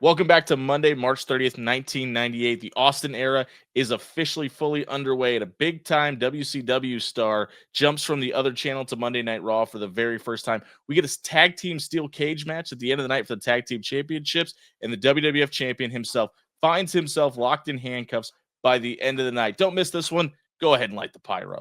Welcome back to Monday, March 30th, 1998. The Austin era is officially fully underway, and a big-time WCW star jumps from the other channel to Monday Night Raw for the very first time. We get a tag team steel cage match at the end of the night for the tag team championships, and the WWF champion himself finds himself locked in handcuffs by the end of the night. Don't miss this one. Go ahead and light the pyro.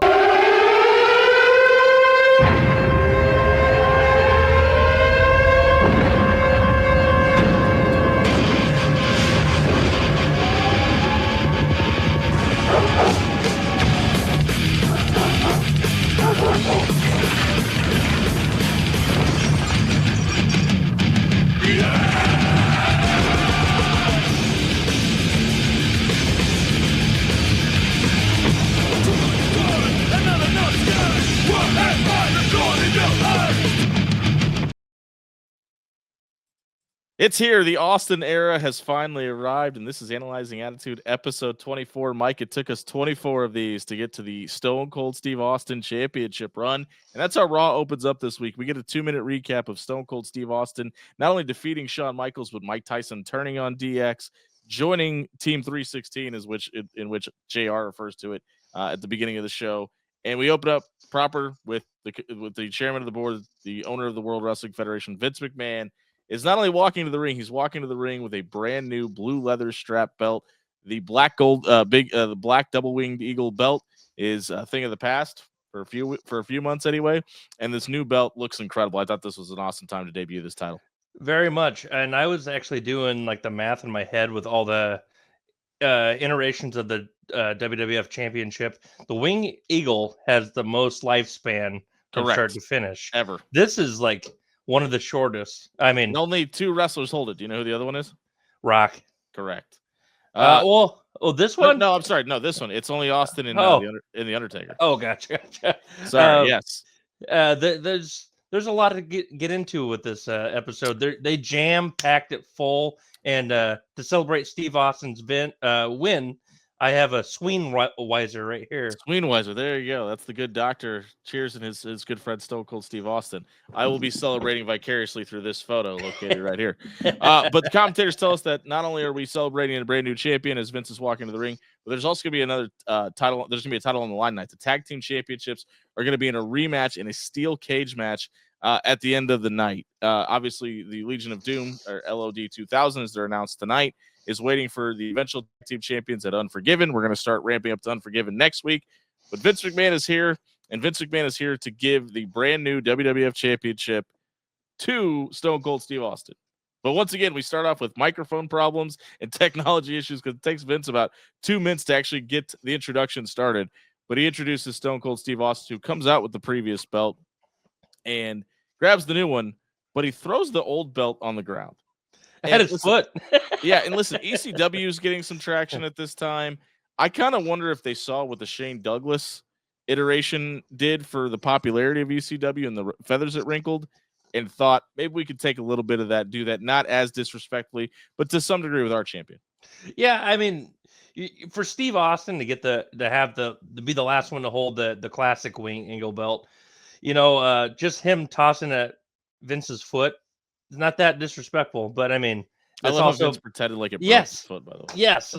It's here. The Austin era has finally arrived, and this is Analyzing Attitude episode 24. Mike, it took us 24 of these to get to the Stone Cold Steve Austin championship run, and that's how Raw opens up this week. We get a 2-minute recap of Stone Cold Steve Austin not only defeating Shawn Michaels, but Mike Tyson turning on DX, joining Team 316, in which JR refers to it at the beginning of the show. And we open up proper with the chairman of the board, the owner of the World Wrestling Federation, Vince McMahon, is not only walking to the ring, he's walking to the ring with a brand new blue leather strap belt. The black the black double winged eagle belt is a thing of the past for a few months anyway. And this new belt looks incredible. I thought this was an awesome time to debut this title. Very much. And I was actually doing like the math in my head with all the iterations of the WWF Championship. The wing eagle has the most lifespan from start to finish ever. This is like one of the shortest. I mean, only 2 wrestlers hold it. Do you know who the other one is? Rock. Correct. This one? No, I'm sorry. No, this one. It's only Austin and the Undertaker. Oh, gotcha. Sorry. Yes. There's a lot to get into with this episode. They jam-packed it full, and to celebrate Steve Austin's win, I have a Sweenweiser right here. Sweenweiser, there you go. That's the good doctor. Cheers, and his good friend Stone Cold Steve Austin. I will be celebrating vicariously through this photo located right here. But the commentators tell us that not only are we celebrating a brand new champion as Vince is walking to the ring, but there's also going to be another title. There's going to be a title on the line tonight. The tag team championships are going to be in a rematch in a steel cage match at the end of the night. Obviously, the Legion of Doom, or LOD 2000, as they're announced tonight, is waiting for the eventual team champions at Unforgiven. We're going to start ramping up to Unforgiven next week. But Vince McMahon is here, and Vince McMahon is here to give the brand new WWF Championship to Stone Cold Steve Austin. But once again, we start off with microphone problems and technology issues because it takes Vince about 2 minutes to actually get the introduction started. But he introduces Stone Cold Steve Austin, who comes out with the previous belt and grabs the new one, but he throws the old belt on the ground. At his foot. Yeah, and listen, ECW is getting some traction at this time. I kind of wonder if they saw what the Shane Douglas iteration did for the popularity of ECW and the feathers it wrinkled, and thought maybe we could take a little bit of that, do that, not as disrespectfully, but to some degree with our champion. Yeah, I mean, for Steve Austin to get to be the last one to hold the classic wing eagle belt, just him tossing at Vince's foot. It's not that disrespectful, but I mean, I love also Vince pretended like it broke his foot, by the way. Yes,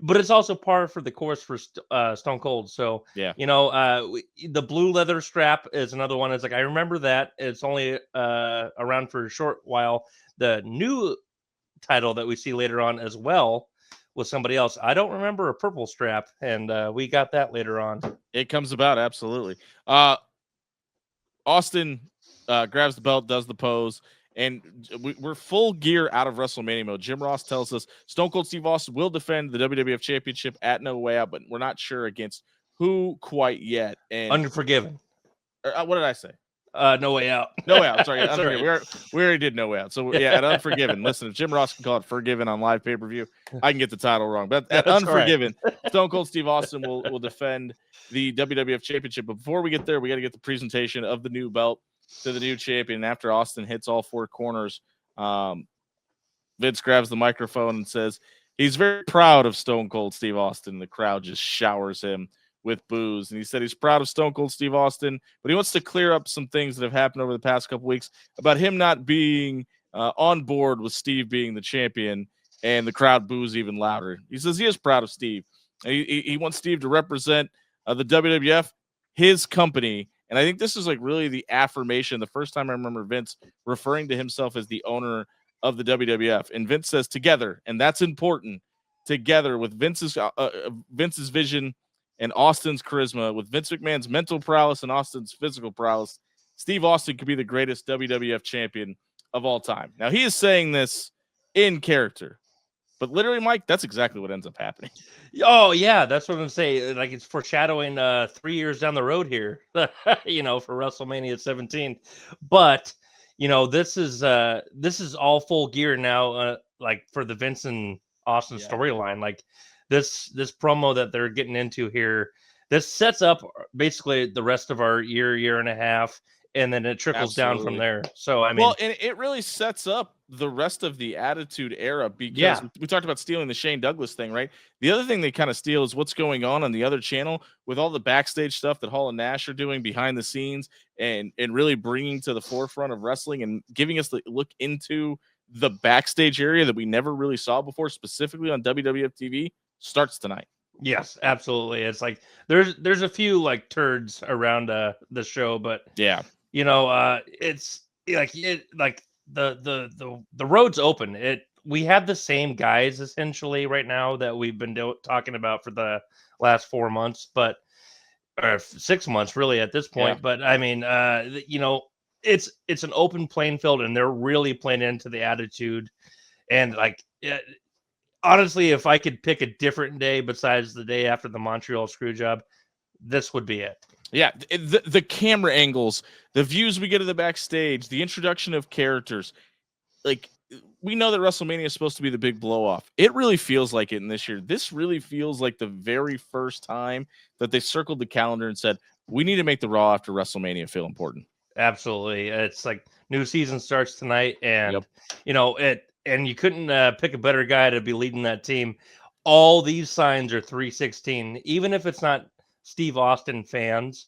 but it's also par for the course for Stone Cold. So yeah, the blue leather strap is another one. It's like I remember that it's only around for a short while. The new title that we see later on as well with somebody else. I don't remember a purple strap, and we got that later on. It comes about absolutely. Austin grabs the belt, does the pose. And we're full gear out of WrestleMania mode. Jim Ross tells us Stone Cold Steve Austin will defend the WWF Championship at No Way Out, but we're not sure against who quite yet. And Unforgiven. What did I say? No Way Out. No Way Out. Sorry, Unforgiven. We already did No Way Out. So yeah, at Unforgiven. Listen, if Jim Ross can call it Forgiven on live pay-per-view, I can get the title wrong. But at Unforgiven, Stone Cold Steve Austin will defend the WWF Championship. But before we get there, we got to get the presentation of the new belt to the new champion. After Austin hits all 4 corners, Vince grabs the microphone and says he's very proud of Stone Cold Steve Austin. The crowd just showers him with boos. And he said he's proud of Stone Cold Steve Austin, but he wants to clear up some things that have happened over the past couple weeks about him not being on board with Steve being the champion, and the crowd boos even louder. He says he is proud of Steve. He wants Steve to represent the WWF, his company. And I think this is like really the affirmation. The first time I remember Vince referring to himself as the owner of the WWF. And Vince says together, and that's important, together with Vince's vision and Austin's charisma, with Vince McMahon's mental prowess and Austin's physical prowess, Steve Austin could be the greatest WWF champion of all time. Now, he is saying this in character, but literally, Mike, that's exactly what ends up happening. Oh, yeah, that's what I'm saying. Like, it's foreshadowing 3 years down the road here, for WrestleMania 17. But, this is all full gear now, like for the Vince and Austin storyline. Like, this promo that they're getting into here, this sets up basically the rest of our year and a half, and then it trickles down from there. So, I mean, well, and it really sets up the rest of the Attitude Era, because we talked about stealing the Shane Douglas thing, right? The other thing they kind of steal is what's going on the other channel with all the backstage stuff that Hall and Nash are doing behind the scenes, and really bringing to the forefront of wrestling and giving us the look into the backstage area that we never really saw before, specifically on WWF TV, starts tonight. Yes, absolutely. It's like there's a few like turds around the show, but yeah, it's like the road's open. We have the same guys essentially right now that we've been talking about for the last 4 months, or 6 months really at this point. Yeah. But I mean, it's an open playing field, and they're really playing into the attitude. And honestly, if I could pick a different day besides the day after the Montreal Screwjob, this would be it. Yeah, the camera angles, the views we get of the backstage, the introduction of characters. Like, we know that WrestleMania is supposed to be the big blow-off. It really feels like it in this year. This really feels like the very first time that they circled the calendar and said, we need to make the Raw after WrestleMania feel important. Absolutely. It's like new season starts tonight, and, and you couldn't pick a better guy to be leading that team. All these signs are 316, even if it's not Steve Austin fans.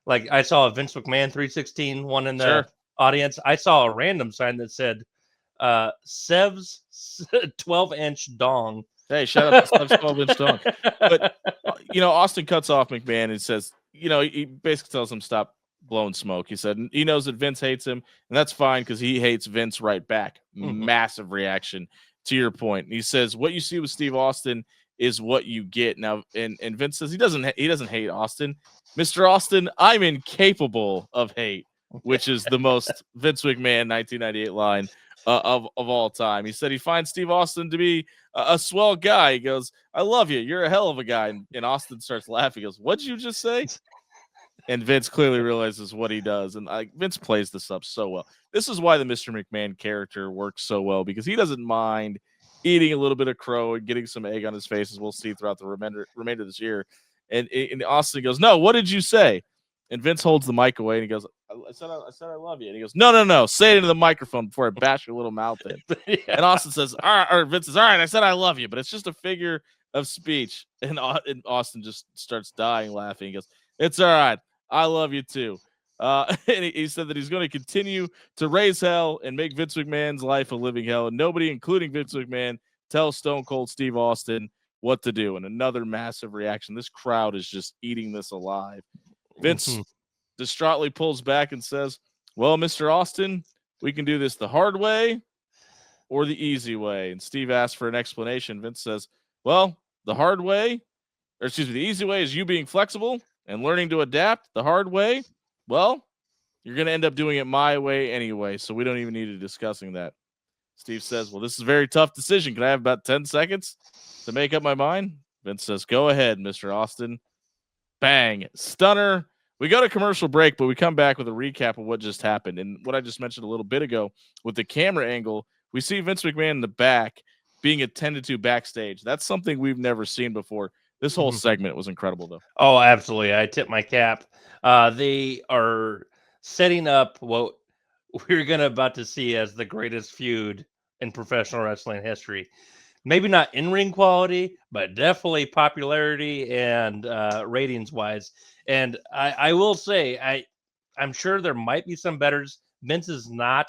Like, I saw a Vince McMahon 316 one in the audience. I saw a random sign that said Sev's 12-inch dong. Hey, shout out to Sev's 12-inch dong. But Austin cuts off McMahon and says, he basically tells him stop blowing smoke. He said he knows that Vince hates him, and that's fine because he hates Vince right back. Massive reaction to your point. And he says what you see with Steve Austin is what you get now. And Vince says he doesn't hate Austin. Mr. Austin, I'm incapable of hate, which is the most Vince McMahon 1998 line of all time. He said he finds Steve Austin to be a swell guy. He goes, I love you. You're a hell of a guy. And Austin starts laughing. He goes, what'd you just say? And Vince clearly realizes what he does. And Vince plays this up so well. This is why the Mr. McMahon character works so well, because he doesn't mind eating a little bit of crow and getting some egg on his face, as we'll see throughout the remainder of this year. And Austin goes, no, what did you say? And Vince holds the mic away and he goes, I said I love you. And he goes, no, say it into the microphone before I bash your little mouth in. And Austin says, all right, or Vince says, all right, I said I love you, but it's just a figure of speech. And Austin just starts dying laughing. He goes, it's all right. I love you too. And he said that he's going to continue to raise hell and make Vince McMahon's life a living hell. And nobody, including Vince McMahon, tells Stone Cold Steve Austin what to do. And another massive reaction. This crowd is just eating this alive. Vince distraughtly pulls back and says, well, Mr. Austin, we can do this the hard way or the easy way. And Steve asks for an explanation. Vince says, well, the easy way is you being flexible and learning to adapt. The hard way, well, you're going to end up doing it my way anyway, so we don't even need to discussing that. Steve says, well, this is a very tough decision. Can I have about 10 seconds to make up my mind? Vince says, go ahead, Mr. Austin. Bang. Stunner. We go to commercial break, but we come back with a recap of what just happened. And what I just mentioned a little bit ago with the camera angle, we see Vince McMahon in the back being attended to backstage. That's something we've never seen before. This whole segment was incredible, though. Oh, absolutely. I tip my cap. They are setting up what we're about to see as the greatest feud in professional wrestling history. Maybe not in-ring quality, but definitely popularity and ratings-wise. And I will say, I'm sure there might be some betters. Vince is not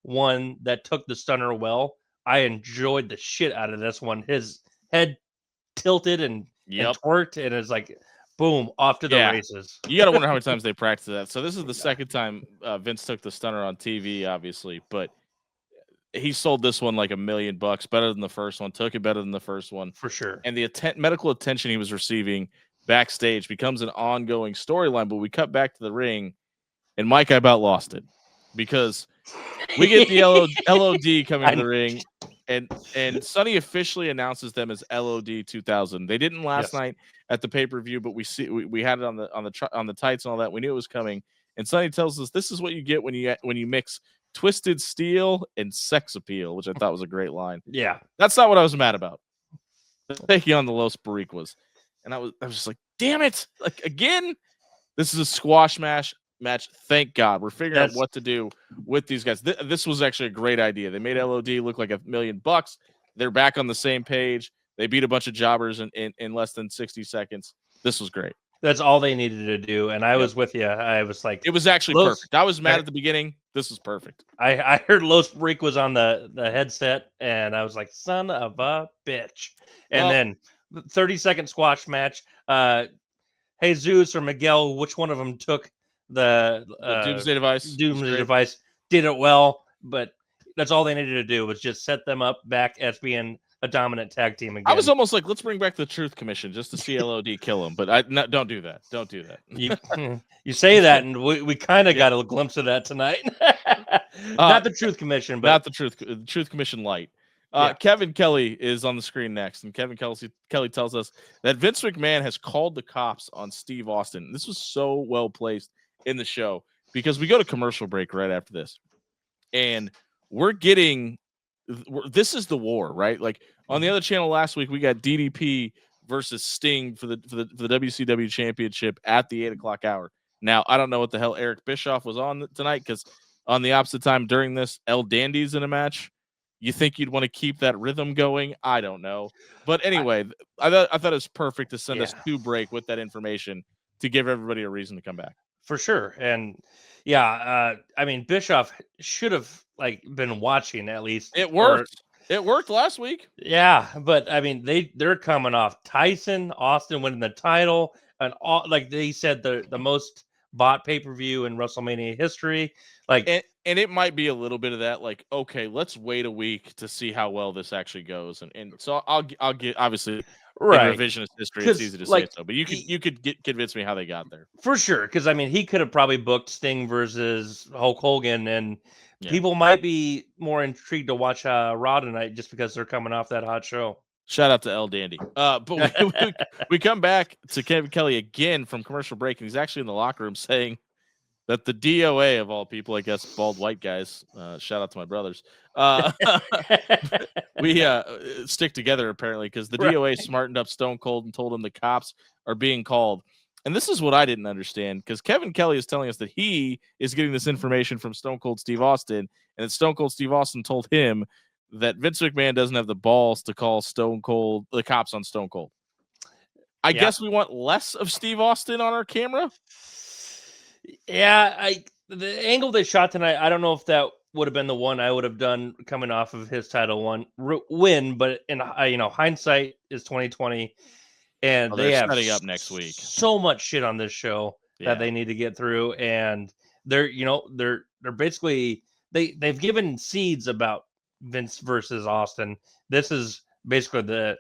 one that took the stunner well. I enjoyed the shit out of this one. His head tilted and twerked, and it's like, boom, off to the races. You got to wonder how many times they practiced that. So this is the second time Vince took the stunner on TV, obviously, but he sold this one like $1 million, better than the first one, took it better than the first one. For sure. And the medical attention he was receiving backstage becomes an ongoing storyline, but we cut back to the ring, and Mike, I about lost it, because we get the LOD coming to the ring, and Sonny officially announces them as LOD 2000. They didn't last night at the pay-per-view, but we had it on the tights and all that. We knew it was coming, and Sonny tells us this is what you get when you mix Twisted Steel and Sex Appeal, which I thought was a great line. Yeah, that's not what I was mad about. Taking on the Los Boricuas, and I was just like, damn it! Like, again, this is a squash match. Thank God we're figuring out what to do with these guys. This was actually a great idea. They made LOD look like $1 million. They're back on the same page. They beat a bunch of jobbers in less than 60 seconds. This was great. That's all they needed to do, and I was with you. I was like, it was actually perfect. I was mad at the beginning. This was perfect. I heard Los Boricuas on the headset, and I was like, son of a bitch. And then 30-second squash match. Jesus or Miguel, which one of them took the Doomsday Device? Doomsday Device did it well, but that's all they needed to do was just set them up back as being a dominant tag team again. I was almost like, let's bring back the Truth Commission just to see LOD kill him, but don't do that. Don't do that. You say that, and we kind of got a glimpse of that tonight. Not the Truth Commission, but not the Truth Commission light. Kevin Kelly is on the screen next, and Kevin Kelly tells us that Vince McMahon has called the cops on Steve Austin. This was so well placed in the show because we go to commercial break right after this, and we're getting this is the war, right? Like on the other channel last week, we got DDP versus Sting for the WCW Championship at the 8:00 hour. Now I don't know what the hell Eric Bischoff was on tonight, because on the opposite time during this, El Dandy's in a match. You think you'd want to keep that rhythm going? I don't know. But anyway, I thought it was perfect to send us to break with that information to give everybody a reason to come back. For sure. And I mean, Bischoff should have been watching at least. It worked. It worked last week. Yeah, but I mean, they're coming off Tyson, Austin winning the title, and all, like they said, the most bought pay-per-view in WrestleMania history. And it might be a little bit of that, like, okay, let's wait a week to see how well this actually goes. And so I'll get, obviously, right, in revisionist history, it's easy to say so, but you could convince me how they got there. For sure, because I mean, he could have probably booked Sting versus Hulk Hogan, and people might be more intrigued to watch Raw tonight just because they're coming off that hot show. Shout out to El Dandy. But we come back to Kevin Kelly again from commercial break, and he's actually in the locker room saying that the DOA, of all people, I guess, bald white guys, shout out to my brothers, we stick together apparently, because the DOA smartened up Stone Cold and told him the cops are being called. And this is what I didn't understand, because Kevin Kelly is telling us that he is getting this information from Stone Cold Steve Austin, and that Stone Cold Steve Austin told him that Vince McMahon doesn't have the balls to call the cops on Stone Cold. I guess we want less of Steve Austin on our camera. Yeah, the angle they shot tonight, I don't know if that would have been the one I would have done coming off of his title win, but in hindsight is 2020, and they have setting up next week so much shit on this show that they need to get through, and they're basically they've given seeds about Vince versus Austin. This is basically they're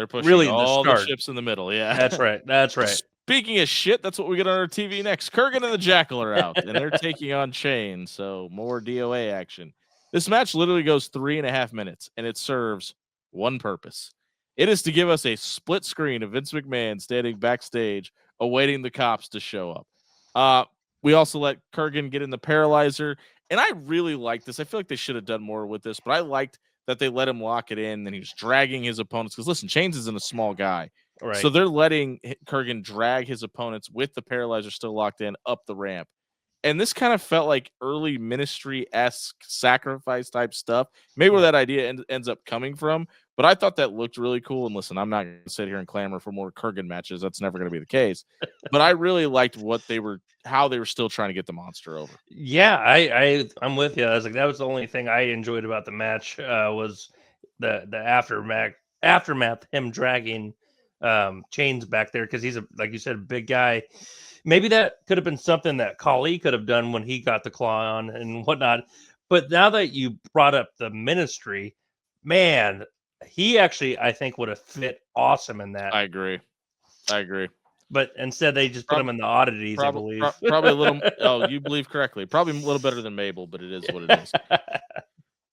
pushing really all the chips in the middle. Yeah, that's right. Speaking of shit, that's what we get on our TV next. Kurgan and the Jackal are out, and they're taking on Shane, so more DOA action. This match literally goes 3.5 minutes, and it serves one purpose. It is to give us a split screen of Vince McMahon standing backstage awaiting the cops to show up. We also let Kurgan get in the paralyzer, and I really like this. I feel like they should have done more with this, but I liked that they let him lock it in, and he was dragging his opponents. Because, listen, Chains isn't a small guy. Right. So they're letting Kurgan drag his opponents with the paralyzer still locked in up the ramp. And this kind of felt like early ministry-esque sacrifice type stuff. Maybe where that idea ends up coming from. But I thought that looked really cool. And listen, I'm not going to sit here and clamor for more Kurgan matches. That's never going to be the case. But I really liked how they were still trying to get the monster over. Yeah, I'm with you. I was like, that was the only thing I enjoyed about the match was the aftermath, him dragging Chains back there because he's like you said, a big guy. Maybe that could have been something that Khali could have done when he got the claw on and whatnot. But now that you brought up the ministry, man, he actually, I think, would have fit awesome in that. I agree. But instead, they just put him in the oddities, I believe. Probably a little. Oh, you believe correctly. Probably a little better than Mabel, but it is what it is.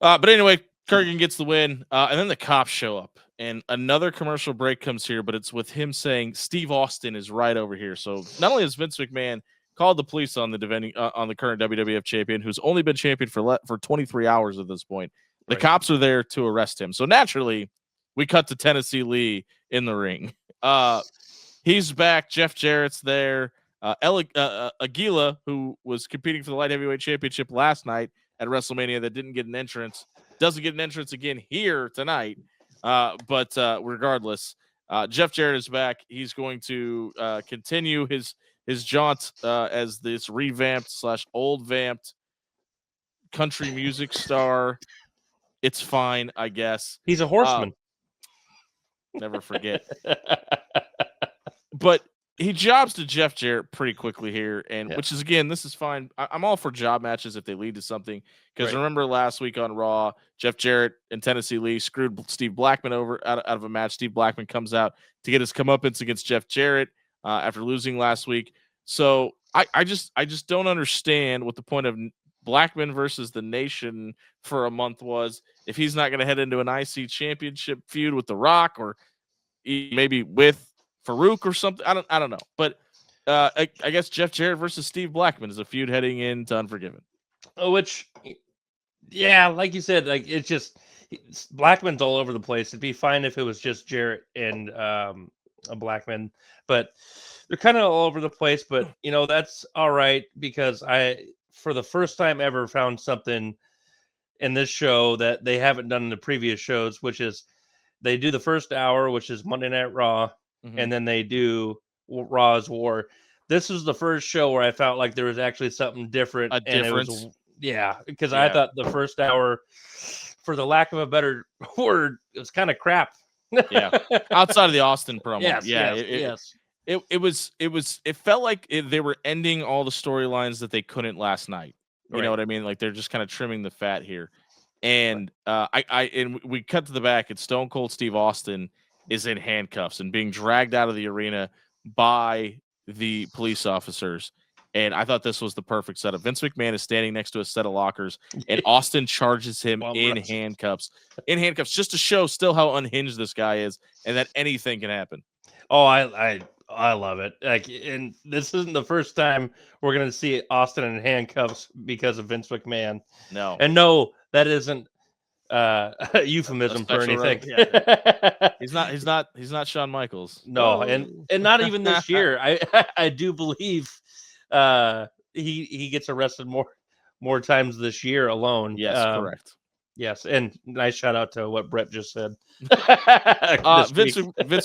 But anyway, Kurgan gets the win, and then the cops show up. And another commercial break comes here, but it's with him saying Steve Austin is right over here. So not only has Vince McMahon called the police on the current WWF champion, who's only been champion for 23 hours at this point, the cops are there to arrest him. So naturally, we cut to Tennessee Lee in the ring. He's back. Jeff Jarrett's there. Aguila, who was competing for the light heavyweight championship last night at WrestleMania, that didn't get an entrance, doesn't get an entrance again here tonight. But regardless, Jeff Jarrett is back. He's going to continue his jaunt as this revamped / old vamped country music star. It's fine, I guess. He's a horseman. Never forget. But he jobs to Jeff Jarrett pretty quickly here, and which is, again, this is fine. I'm all for job matches if they lead to something, because remember last week on Raw, Jeff Jarrett and Tennessee Lee screwed Steve Blackman over out of a match. Steve Blackman comes out to get his comeuppance against Jeff Jarrett after losing last week. So I just don't understand what the point of Blackman versus the Nation for a month was if he's not going to head into an IC championship feud with The Rock or maybe with Farouk or something. I don't know. But I guess Jeff Jarrett versus Steve Blackman is a feud heading into Unforgiven. Which, yeah, like you said, like it's just Blackman's all over the place. It'd be fine if it was just Jarrett and a Blackman, but they're kind of all over the place. But that's all right, because I, for the first time ever, found something in this show that they haven't done in the previous shows, which is they do the first hour, which is Monday Night Raw. And then they do RawIsWar. This is the first show where I felt like there was actually something different. A difference. It was, because I thought the first hour, for the lack of a better word, it was kind of crap. Outside of the Austin promo. Yes. It felt like they were ending all the storylines that they couldn't last night. You know what I mean? Like they're just kind of trimming the fat here. And and we cut to the back, and Stone Cold Steve Austin is in handcuffs and being dragged out of the arena by the police officers. And I thought this was the perfect setup. Vince McMahon is standing next to a set of lockers, and Austin charges him in handcuffs, just to show still how unhinged this guy is and that anything can happen. Oh, I love it. Like, and this isn't the first time we're going to see Austin in handcuffs because of Vince McMahon. No. And no, that isn't a euphemism for anything. He's not Shawn Michaels. No, and not even this year. I do believe he gets arrested more times this year alone. Yes, correct. Yes, and nice shout out to what Brett just said. Vince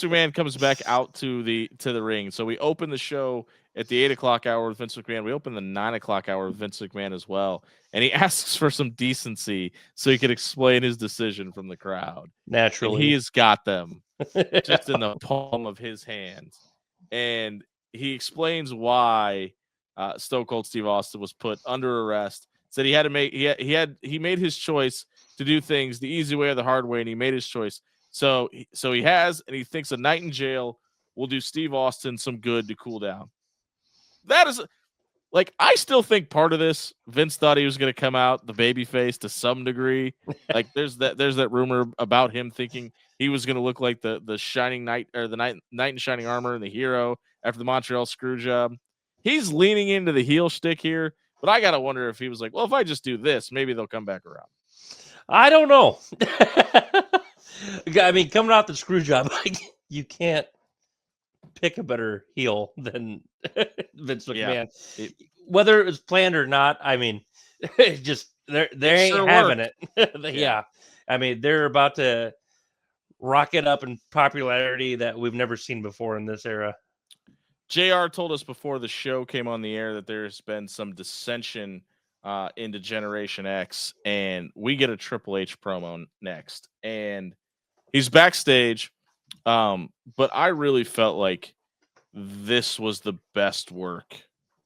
McMahon comes back out to the ring. So we open the show at the 8 o'clock hour with Vince McMahon. We open the 9 o'clock hour with Vince McMahon as well. And he asks for some decency so he could explain his decision from the crowd. Naturally. And he has got them just in the palm of his hand. And he explains why Stone Cold Steve Austin was put under arrest. Said he had to make he made his choice to do things the easy way or the hard way, and he made his choice. So he has, and he thinks a night in jail will do Steve Austin some good to cool down. That is, like, I still think part of this, Vince thought he was going to come out the babyface to some degree. Like, there's that rumor about him thinking he was going to look like the shining knight, or the knight in shining armor and the hero after the Montreal screw job. He's leaning into the heel shtick here, but I gotta wonder if he was like, well, if I just do this, maybe they'll come back around. I don't know. I mean, coming off the screw job, you can't pick a better heel than Vince McMahon. whether it was planned or not, I mean, it just they ain't sure having worked. it. Yeah, I mean, they're about to rocket up in popularity that we've never seen before in this era. JR told us before the show came on the air that there's been some dissension into Generation X, and we get a Triple H promo next, and he's backstage. But I really felt like this was the best work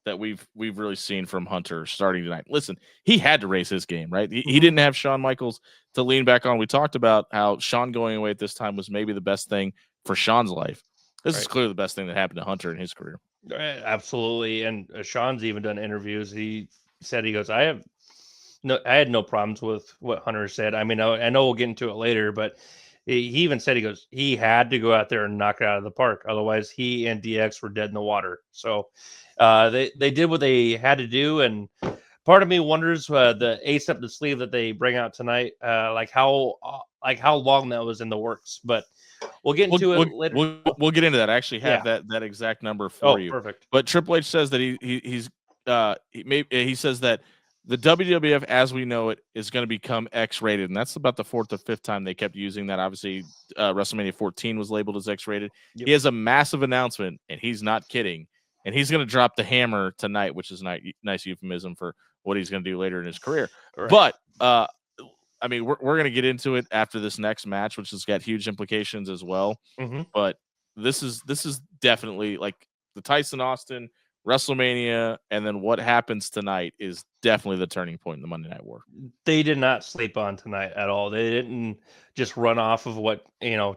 that we've really seen from Hunter starting tonight. Listen, he had to raise his game, right? He didn't have Shawn Michaels to lean back on. We talked about how Shawn going away at this time was maybe the best thing for Shawn's life. This is clearly the best thing that happened to Hunter in his career. Absolutely. And Sean's even done interviews. He said, he goes, I had no problems with what Hunter said. I mean, I know we'll get into it later, but he even said, he goes, he had to go out there and knock it out of the park. Otherwise, he and DX were dead in the water. So they did what they had to do. And part of me wonders the ace up the sleeve that they bring out tonight, like how long that was in the works. But we'll get into it later. We'll get into that. I actually have that exact number for you. Perfect. But Triple H says that he says that the WWF as we know it is going to become X-rated, and that's about the 4th or 5th time they kept using that. Obviously, WrestleMania 14 was labeled as X-rated. Yep. He has a massive announcement, and he's not kidding. And he's going to drop the hammer tonight, which is a nice euphemism for what he's going to do later in his career. Right. But I mean, we're going to get into it after this next match, which has got huge implications as well. Mm-hmm. But this is definitely like the Tyson Austin WrestleMania, and then what happens tonight is definitely the turning point in the Monday Night War. They did not sleep on tonight at all. They didn't just run off of what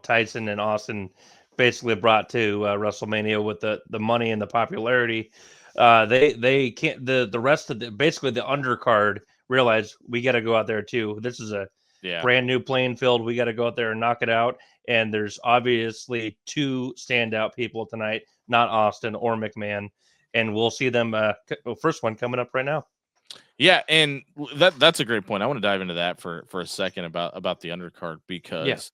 Tyson and Austin basically brought to WrestleMania with the money and the popularity. They can't. The rest of basically the undercard realized we got to go out there too. This is a brand new playing field. We got to go out there and knock it out. And there's obviously 2 standout people tonight, not Austin or McMahon. And we'll see them. First one coming up right now. Yeah, and that's a great point. I want to dive into that for a second about the undercard because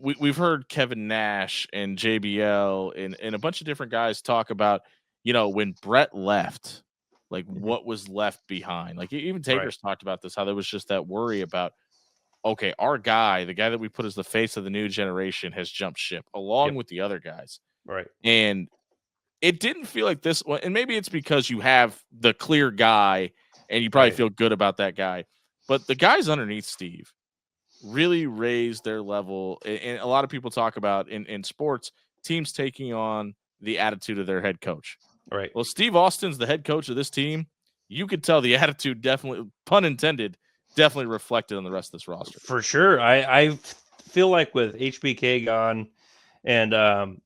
we've heard Kevin Nash and JBL and a bunch of different guys talk about when Brett left, like what was left behind. Like even Taker's talked about this, how there was just that worry about, okay, our guy, the guy that we put as the face of the new generation, has jumped ship along with the other guys, right? And it didn't feel like this one, and maybe it's because you have the clear guy and you probably feel good about that guy. But the guys underneath Steve really raised their level. And a lot of people talk about in sports, teams taking on the attitude of their head coach. Right. Well, Steve Austin's the head coach of this team. You could tell the attitude definitely, pun intended, definitely reflected on the rest of this roster. For sure. I feel like with HBK gone and,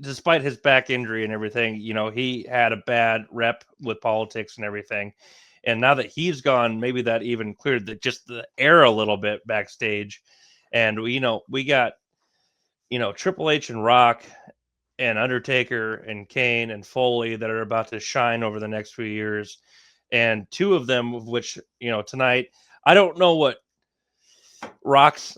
despite his back injury and everything, he had a bad rep with politics and everything. And now that he's gone, maybe that even cleared just the air a little bit backstage. And, we got, Triple H and Rock and Undertaker and Kane and Foley that are about to shine over the next few years. And 2 of them, of which, tonight, I don't know what Rock's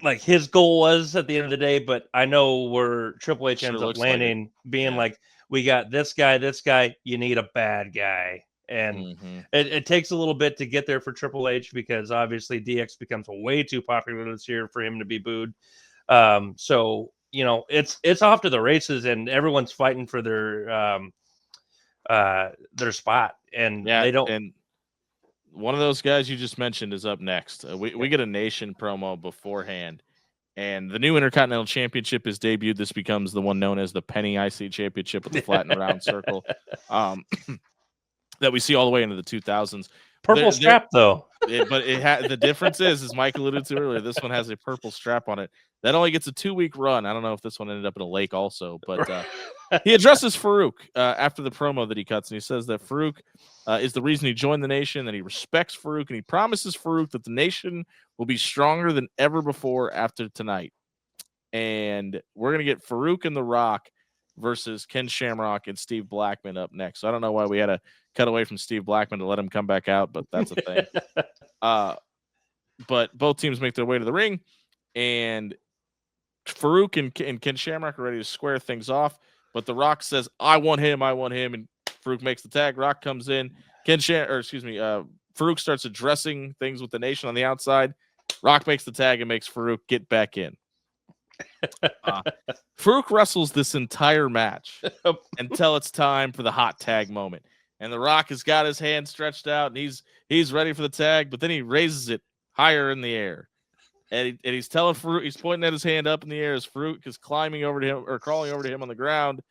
like his goal was at the end of the day, but I know where Triple H ends up landing, being like, we got this guy, you need a bad guy. And it takes a little bit to get there for Triple H because obviously DX becomes way too popular this year for him to be booed. So, it's off to the races and everyone's fighting for their spot. And they don't. And one of those guys you just mentioned is up next. We get a Nation promo beforehand, and the new Intercontinental Championship is debuted. This becomes the one known as the Penny IC Championship with the flat and round circle that we see all the way into the 2000s. Purple strap, though. But the difference is, as Mike alluded to earlier, this one has a purple strap on it. That only gets a 2-week run. I don't know if this one ended up in a lake also, but he addresses Farouk after the promo that he cuts, and he says that Farouk is the reason he joined the Nation, that he respects Farouk, and he promises Farouk that the Nation will be stronger than ever before after tonight. And we're going to get Farouk and The Rock versus Ken Shamrock and Steve Blackman up next. So I don't know why we had to cut away from Steve Blackman to let him come back out, but that's a thing. But both teams make their way to the ring, and Farouk and Ken Shamrock are ready to square things off. But The Rock says, I want him, and Farouk makes the tag. Rock comes in. Farouk starts addressing things with the Nation on the outside. Rock makes the tag and makes Farouk get back in. Farouk wrestles this entire match until it's time for the hot tag moment. And The Rock has got his hand stretched out, and he's ready for the tag, but then he raises it higher in the air. And he's telling Farouk, he's pointing at his hand up in the air as Farouk is crawling over to him on the ground.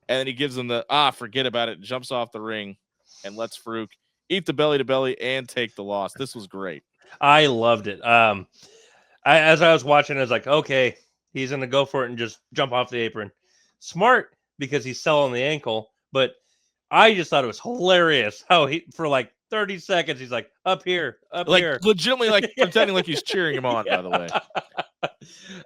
And then he gives him the, forget about it, jumps off the ring and lets Farouk eat the belly to belly and take the loss. This was great. I loved it. As I was watching, I was like, okay, he's going to go for it and just jump off the apron. Smart, because he's selling the ankle. But I just thought it was hilarious how he, for like 30 seconds, he's like, up here. Legitimately, like, pretending like he's cheering him on, by the way.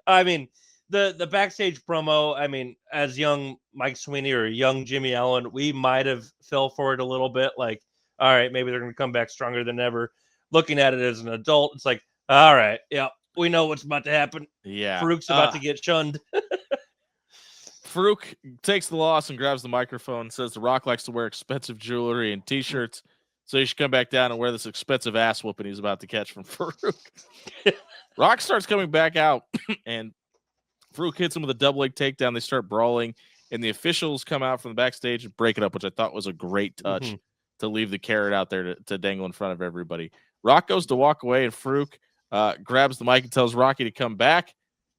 I mean, the backstage promo, I mean, as young Mike Sweeney or young Jimmy Allen, we might have fell for it a little bit. Like, all right, maybe they're going to come back stronger than ever. Looking at it as an adult, it's like, all right, yeah, we know what's about to happen. Yeah. Farouk's about to get shunned. Farouk takes the loss and grabs the microphone and says The Rock likes to wear expensive jewelry and T-shirts, so he should come back down and wear this expensive ass whooping he's about to catch from Farouk. Rock starts coming back out, and Farouk hits him with a double leg takedown. They start brawling, and the officials come out from the backstage and break it up, which I thought was a great touch to leave the carrot out there to dangle in front of everybody. Rock goes to walk away, and Farouk grabs the mic and tells Rocky to come back.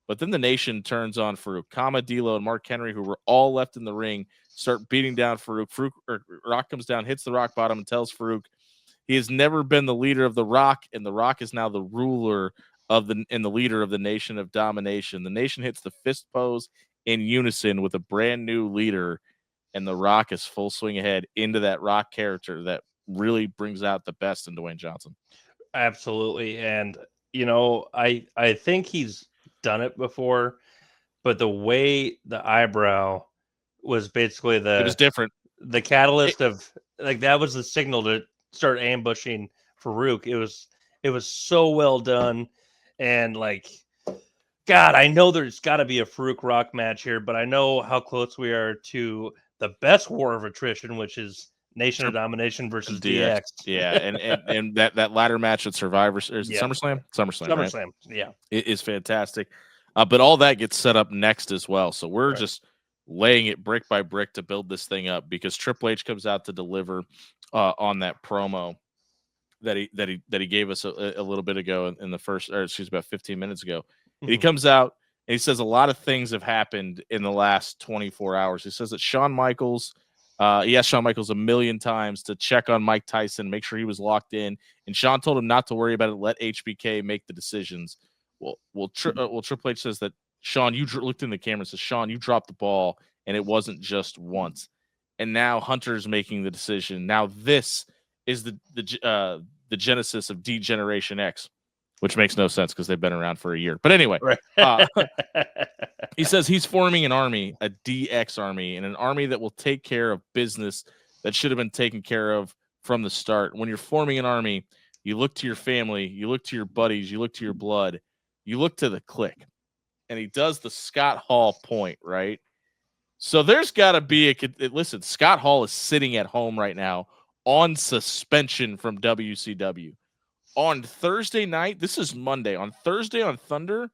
But then the Nation turns on Farouk. Kama, D'Lo, and Mark Henry, who were all left in the ring, start beating down Farouk. Rock comes down, hits the rock bottom, and tells Farouk he has never been the leader of the Rock, and the Rock is now the ruler and the leader of the Nation of Domination. The Nation hits the fist pose in unison with a brand new leader, and the Rock is full swing ahead into that Rock character that really brings out the best in Dwayne Johnson. Absolutely. And, you know, I think he's done it before, but the way the eyebrow was basically it was different. The catalyst of, like, that was the signal to start ambushing Farouk. It was so well done. And, like, God, I know there's got to be a Farouk Rock match here, but I know how close we are to the best war of attrition, which is Nation of Domination versus DX. Yeah, and that ladder match at Survivor SummerSlam? SummerSlam, right? Yeah. It is fantastic. But all that gets set up next as well. So we're just laying it brick by brick to build this thing up, because Triple H comes out to deliver on that promo that he gave us a little bit ago in the first, or excuse me, about 15 minutes ago. He comes out and he says a lot of things have happened in the last 24 hours. He says that Shawn Michaels, he asked Shawn Michaels 1 million times to check on Mike Tyson, make sure he was locked in, and Shawn told him not to worry about it, let HBK make the decisions. Well, Triple H says that, Shawn, you looked in the camera and says, Shawn, you dropped the ball, and it wasn't just once. And now Hunter's making the decision. Now this is the genesis of D-Generation X, which makes no sense because they've been around for a year. But anyway, he says he's forming an army, a DX army, and an army that will take care of business that should have been taken care of from the start. When you're forming an army, you look to your family, you look to your buddies, you look to your blood, you look to the clique. And he does the Scott Hall point, right? So there's got to be listen, Scott Hall is sitting at home right now on suspension from WCW. On Thursday night, this is Monday, on Thursday on Thunder,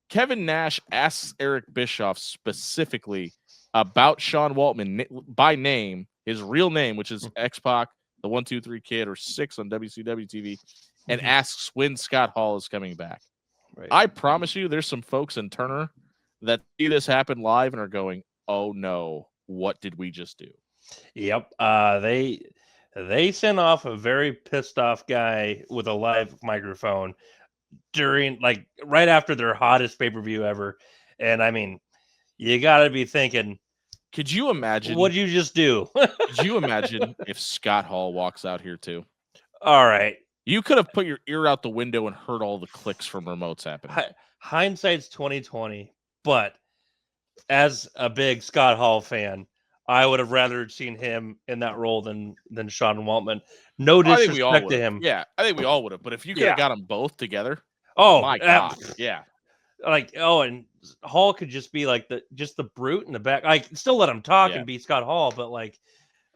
Kevin Nash asks Eric Bischoff specifically about Sean Waltman by name, his real name, which is X-Pac, the 1-2-3 Kid, or 6 on WCW TV, and asks when Scott Hall is coming back. Right. I promise you there's some folks in Turner that see this happen live and are going, oh no, what did we just do? Yep. They sent off a very pissed off guy with a live microphone during, like, right after their hottest pay-per-view ever. And I mean, you got to be thinking, could you imagine what you just do? Could you imagine if Scott Hall walks out here too? All right. You could have put your ear out the window and heard all the clicks from remotes happening. Hindsight's 20/20, but as a big Scott Hall fan, I would have rather seen him in that role than Sean Waltman. No disrespect to him. Yeah, I think we all would have. But if you could have got them both together, oh my God, yeah. Like, and Hall could just be like the brute in the back. Like, still let him talk and be Scott Hall, but like,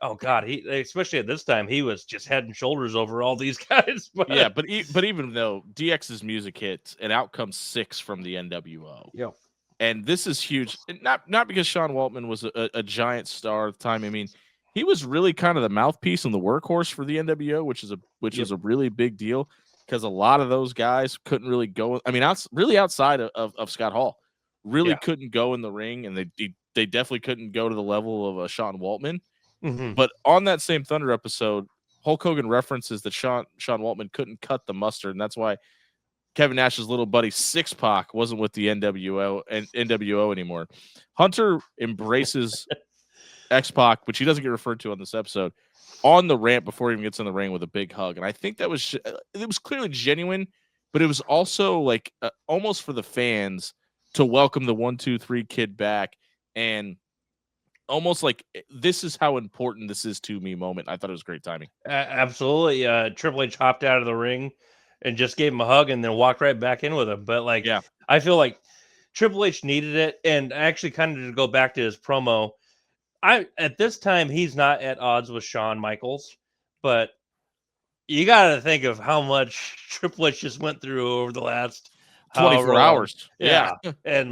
Oh God, he especially at this time he was just head and shoulders over all these guys. But Yeah, but even though DX's music hits and out comes 6 from the NWO. yeah, And this is huge. And not because Sean Waltman was a giant star at the time. I mean, he was really kind of the mouthpiece and the workhorse for the NWO, which was a really big deal because a lot of those guys couldn't really go. I mean, outside of Scott Hall, really couldn't go in the ring, and they definitely couldn't go to the level of Sean Waltman. Mm-hmm. But on that same Thunder episode, Hulk Hogan references that Sean Waltman couldn't cut the mustard, and that's why Kevin Nash's little buddy Six Pac wasn't with the NWO anymore. Hunter embraces X-Pac, which he doesn't get referred to on this episode, on the ramp before he even gets in the ring with a big hug, and I think it was clearly genuine, but it was also like almost for the fans to welcome the 1, 2, 3 kid back and. Almost like this is how important this is to me moment. I thought it was great timing. Absolutely. Triple H hopped out of the ring and just gave him a hug and then walked right back in with him. But I feel like Triple H needed it. And actually kind of to go back to his promo, at this time, he's not at odds with Shawn Michaels, but you got to think of how much Triple H just went through over the last 24 hours. Yeah. And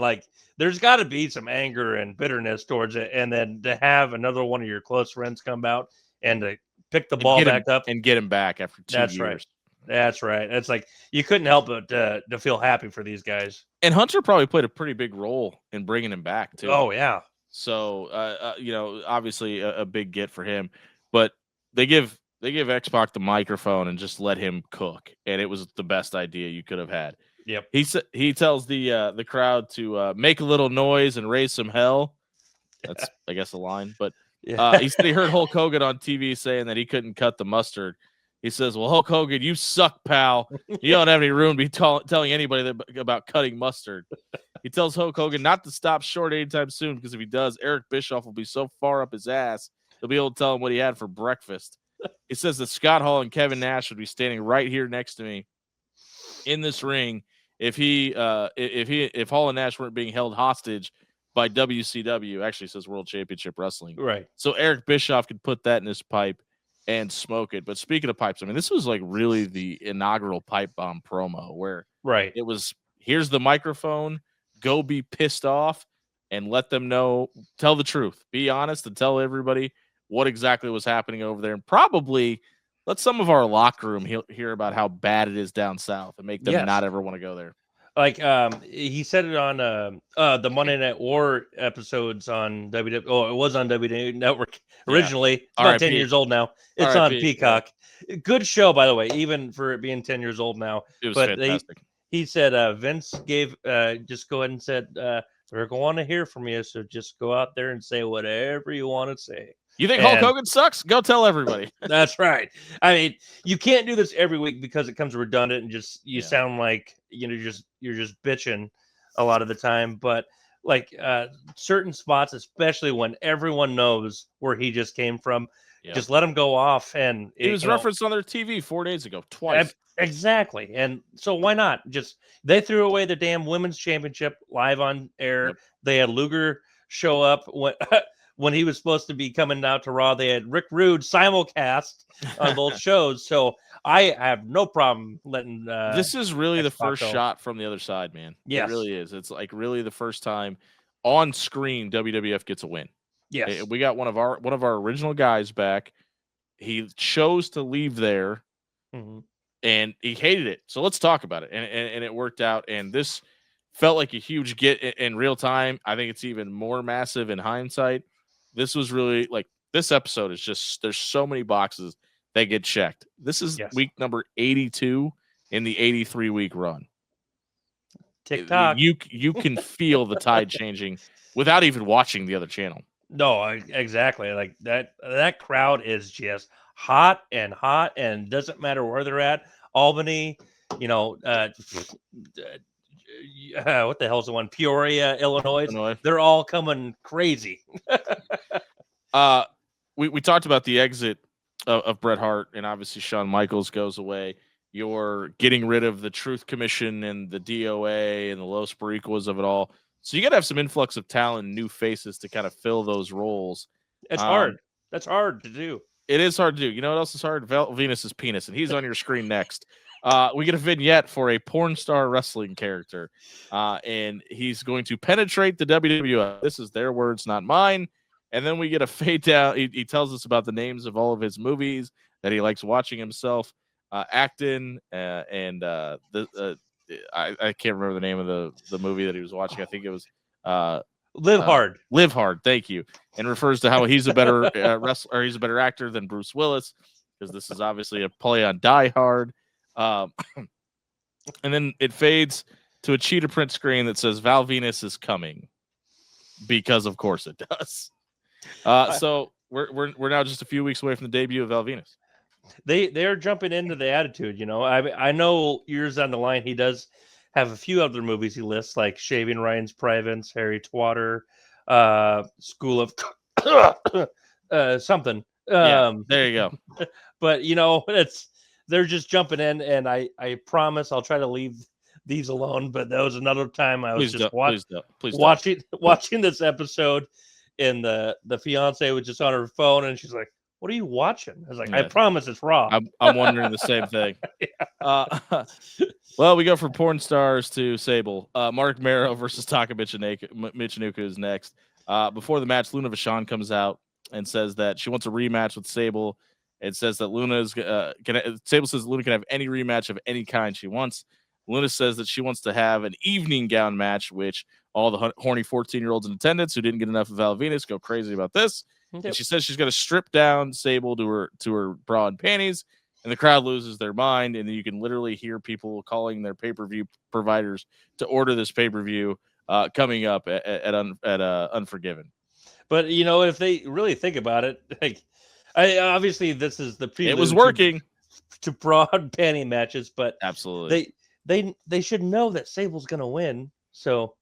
there's got to be some anger and bitterness towards it. And then to have another one of your close friends come out and to pick the ball back up and get him back after 2 years. Right. That's right. It's like you couldn't help but to feel happy for these guys. And Hunter probably played a pretty big role in bringing him back too. Oh yeah. So obviously a big get for him, but they give X-Pac the microphone and just let him cook, and it was the best idea you could have had. Yep. He tells the crowd to make a little noise and raise some hell. That's I guess a line, but he said he heard Hulk Hogan on TV saying that he couldn't cut the mustard. He says, "Well, Hulk Hogan, you suck, pal. You don't have any room to be telling anybody about cutting mustard." He tells Hulk Hogan not to stop short anytime soon because if he does, Eric Bischoff will be so far up his ass he'll be able to tell him what he had for breakfast. He says that Scott Hall and Kevin Nash would be standing right here next to me in this ring if Hall and Nash weren't being held hostage by WCW, actually says World Championship Wrestling. Right. So Eric Bischoff could put that in his pipe and smoke it. But speaking of pipes, I mean, this was like really the inaugural pipe bomb promo where it was, here's the microphone, go be pissed off and let them know, tell the truth, be honest and tell everybody what exactly was happening over there. And probably let some of our locker room hear about how bad it is down south and make them not ever want to go there. Like he said it on the Monday Night War episodes on WWF. Oh, it was on WWE Network originally. It's about 10 years old now. It's on Peacock. Yeah. Good show, by the way, even for it being 10 years old now. It was fantastic. He said Vince gave just go ahead and said they're going to hear from you, so just go out there and say whatever you want to say. You think Hulk Hogan sucks? Go tell everybody. That's right. I mean, you can't do this every week because it comes redundant and just you sound like you're just bitching a lot of the time. But like certain spots, especially when everyone knows where he just came from, just let him go off. And it was referenced on their TV 4 days ago, twice. Exactly. And so why not? Just they threw away the damn women's championship live on air. Yep. They had Luger show up when he was supposed to be coming out to Raw. They had Rick Rude simulcast on both shows. So I have no problem letting this is really the first shot from the other side, man. Yes. It really is. It's like really the first time on screen WWF gets a win. Yes. We got one of our original guys back. He chose to leave there and he hated it. So let's talk about it. And it worked out. And this felt like a huge get in real time. I think it's even more massive in hindsight. This was really like this episode is just there's so many boxes that get checked. This is week number 82 in the 83-week run. TikTok. You can feel the tide changing without even watching the other channel. No, exactly. Like that crowd is just hot and doesn't matter where they're at. Albany, what the hell's the one? Peoria, Illinois. They're all coming crazy. We talked about the exit of Bret Hart, and obviously Shawn Michaels goes away. You're getting rid of the Truth Commission and the DOA and the Los Boricuas of it all. So you got to have some influx of talent, new faces to kind of fill those roles. It's hard. That's hard to do. It is hard to do. You know what else is hard? Val Venus's penis, and he's on your screen next. We get a vignette for a porn star wrestling character, and he's going to penetrate the WWF. This is their words, not mine. And then we get a fade down. He tells us about the names of all of his movies that he likes watching himself act in, and I can't remember the name of the movie that he was watching. I think it was Live Hard. Live Hard. Thank you. And refers to how he's a better wrestler, or he's a better actor than Bruce Willis, because this is obviously a play on Die Hard. And then it fades to a cheetah print screen that says Val Venus is coming, because of course it does. So we're now just a few weeks away from the debut of Val Venus. They are jumping into the Attitude. I know years down the line he does have a few other movies he lists, like Shaving Ryan's Privates, Harry Twatter, School of something. There you go. But they're just jumping in, and I promise I'll try to leave these alone. But that was another time I was watching this episode, and the fiance was just on her phone, and she's like, "What are you watching?" I was like, "I promise it's Raw." I'm wondering the same thing. Well, we go from porn stars to Sable. Mark Mero versus Taka Michinoku is next. Before the match, Luna Vachon comes out and says that she wants a rematch with Sable. It says that Sable says Luna can have any rematch of any kind she wants. Luna says that she wants to have an evening gown match, which all the horny 14-year-olds in attendance who didn't get enough of Val Venus go crazy about this. Yep. And she says she's going to strip down Sable to her bra and panties, and the crowd loses their mind. And you can literally hear people calling their pay-per-view providers to order this pay-per-view coming up at Unforgiven. But if they really think about it, obviously this is the prelude. It was working to broad panty matches, but absolutely they should know that Sable's going to win. So.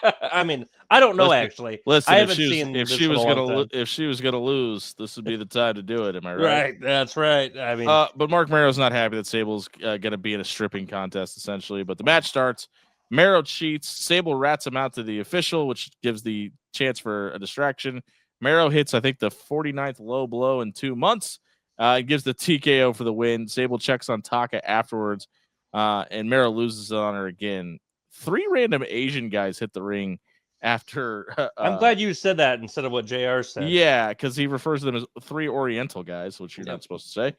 I mean, I don't know actually. Listen, I haven't seen if she was gonna lose, this would be the time to do it. Am I right? Right, that's right. I mean, but Mark Mero's not happy that Sable's gonna be in a stripping contest essentially. But the match starts. Mero cheats. Sable rats him out to the official, which gives the chance for a distraction. Mero hits, I think, the 49th low blow in 2 months. It gives the TKO for the win. Sable checks on Taka afterwards, and Mero loses on her again. 3 random Asian guys hit the ring after. I'm glad you said that instead of what JR said. Yeah, because he refers to them as 3 Oriental guys, which you're not supposed to say.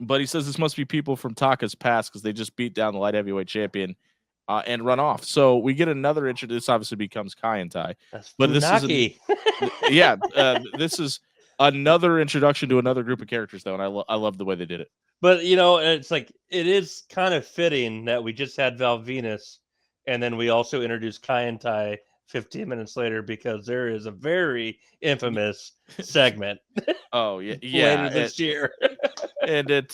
But he says this must be people from Taka's past because they just beat down the light heavyweight champion and run off. So we get another intro. This obviously becomes Kai and Tai. But Funaki. This is another introduction to another group of characters, though, and I love the way they did it. But it's like it is kind of fitting that we just had Val Venus, and then we also introduced Kai and Tai 15 minutes later, because there is a very infamous segment. Oh yeah, later this year, and it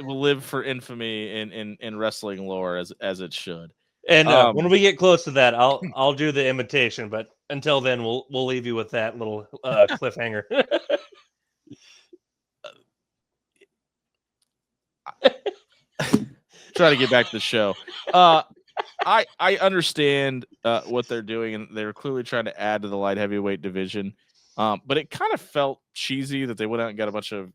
will live for infamy in wrestling lore as it should. And when we get close to that, I'll do the imitation. But until then, we'll leave you with that little cliffhanger. Try to get back to the show. I understand what they're doing, and they're clearly trying to add to the light heavyweight division. But it kind of felt cheesy that they went out and got a bunch of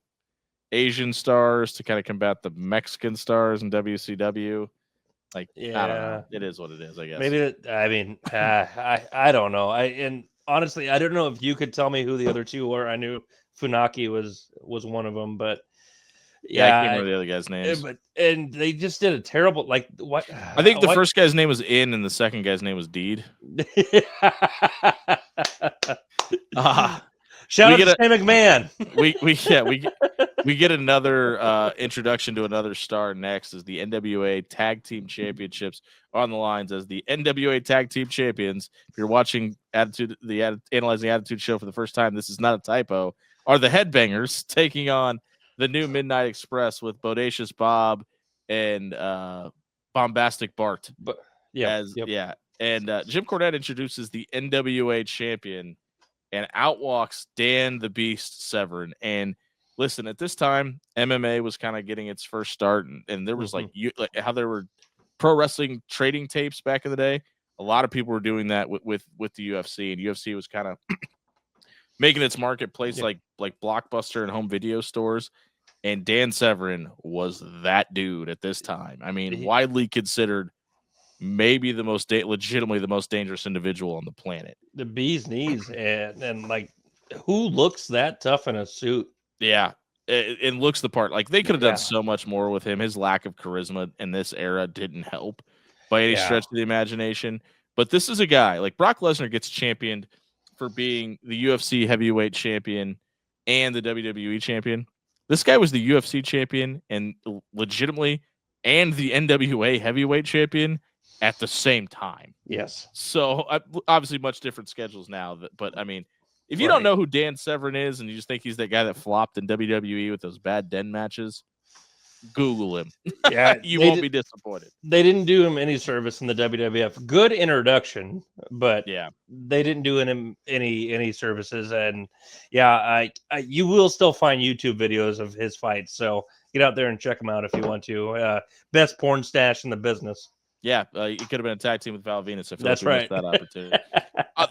Asian stars to kind of combat the Mexican stars in WCW. Like, yeah, I don't know. It is what it is, I guess. Maybe I don't know. And honestly, I don't know if you could tell me who the other two were. I knew Funaki was one of them, but I can't remember the other guy's names. And they just did a terrible what? I think the first guy's name was In, and the second guy's name was Deed. Shout out to Shane McMahon. We get another introduction to another star next, as the NWA Tag Team Championships on the lines as the NWA Tag Team Champions. If you're watching Analyzing the Attitude Show for the first time, this is not a typo. Are the Headbangers taking on the new Midnight Express with Bodacious Bob and Bombastic Bart? And Jim Cornette introduces the NWA champion, and out walks Dan the Beast Severn. And listen, at this time, MMA was kind of getting its first start, and there was like how there were pro wrestling trading tapes back in the day. A lot of people were doing that with the UFC, and UFC was kind of making its marketplace Yeah. like Blockbuster and home video stores. And Dan Severn was that dude at this time. I mean, widely considered maybe the most legitimately the most dangerous individual on the planet. The bee's knees, and like, who looks that tough in a suit? Yeah, and looks the part. Like, they could have Yeah. done so much more with him. His lack of charisma in this era didn't help by any stretch of the imagination. But this is a guy like Brock Lesnar gets championed for being the UFC Heavyweight Champion and the WWE Champion. This guy was the UFC Champion and legitimately and the NWA Heavyweight Champion at the same time. Yes. So obviously much different schedules now. But I mean, if you don't know who Dan Severn is and you just think he's that guy that flopped in WWE with those bad den matches, Google him. Yeah, you won't be disappointed. They didn't do him any service in the WWF. Good introduction, but yeah, they didn't do him any services. And yeah, you will still find YouTube videos of his fights. So get out there and check them out if you want to. Best porn stash in the business. Yeah, it could have been a tag team with Val Venus if that's right. That opportunity.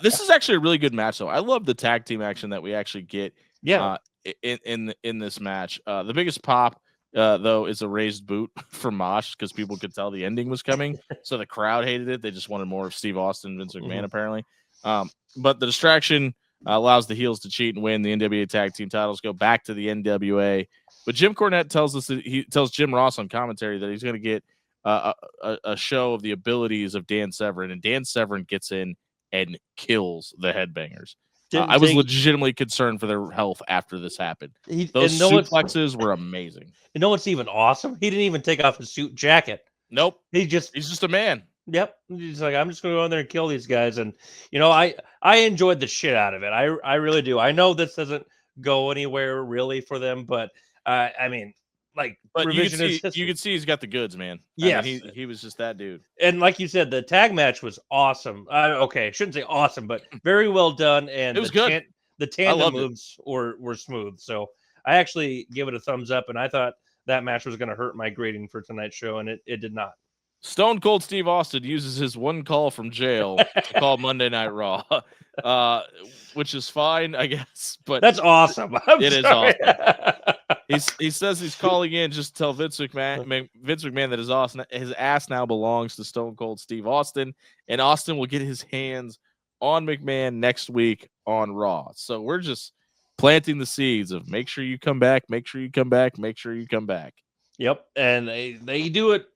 This is actually a really good match, though. I love the tag team action that we actually get. Yeah. In this match, the biggest pop though is a raised boot from Mosh because people could tell the ending was coming, so the crowd hated it. They just wanted more of Steve Austin, Vince McMahon, apparently. But the distraction allows the heels to cheat and win. The NWA tag team titles go back to the NWA. But Jim Cornette tells us that he tells Jim Ross on commentary that he's going to get a show of the abilities of Dan Severn, and Dan Severn gets in and kills the Headbangers. I was legitimately concerned for their health after this happened. Those suplexes were amazing. You know what's even awesome? He didn't even take off his suit jacket. Nope. He's just a man. Yep. He's like, I'm just going to go in there and kill these guys. And, you know, I enjoyed the shit out of it. I really do. I know this doesn't go anywhere really for them, but I mean, like, but you can see he's got the goods, man. Yeah, he was just that dude. And like you said, the tag match was awesome. Okay, I shouldn't say awesome, but very well done. And it was good. The tandem moves were smooth. So I actually give it a thumbs up, and I thought that match was going to hurt my grading for tonight's show, and it did not. Stone Cold Steve Austin uses his one call from jail to call Monday Night Raw, which is fine, I guess. But that's awesome. It is awesome. He says he's calling in just to tell Vince McMahon that his ass now belongs to Stone Cold Steve Austin, and Austin will get his hands on McMahon next week on Raw. So we're just planting the seeds of make sure you come back, make sure you come back, make sure you come back. Yep, and they do it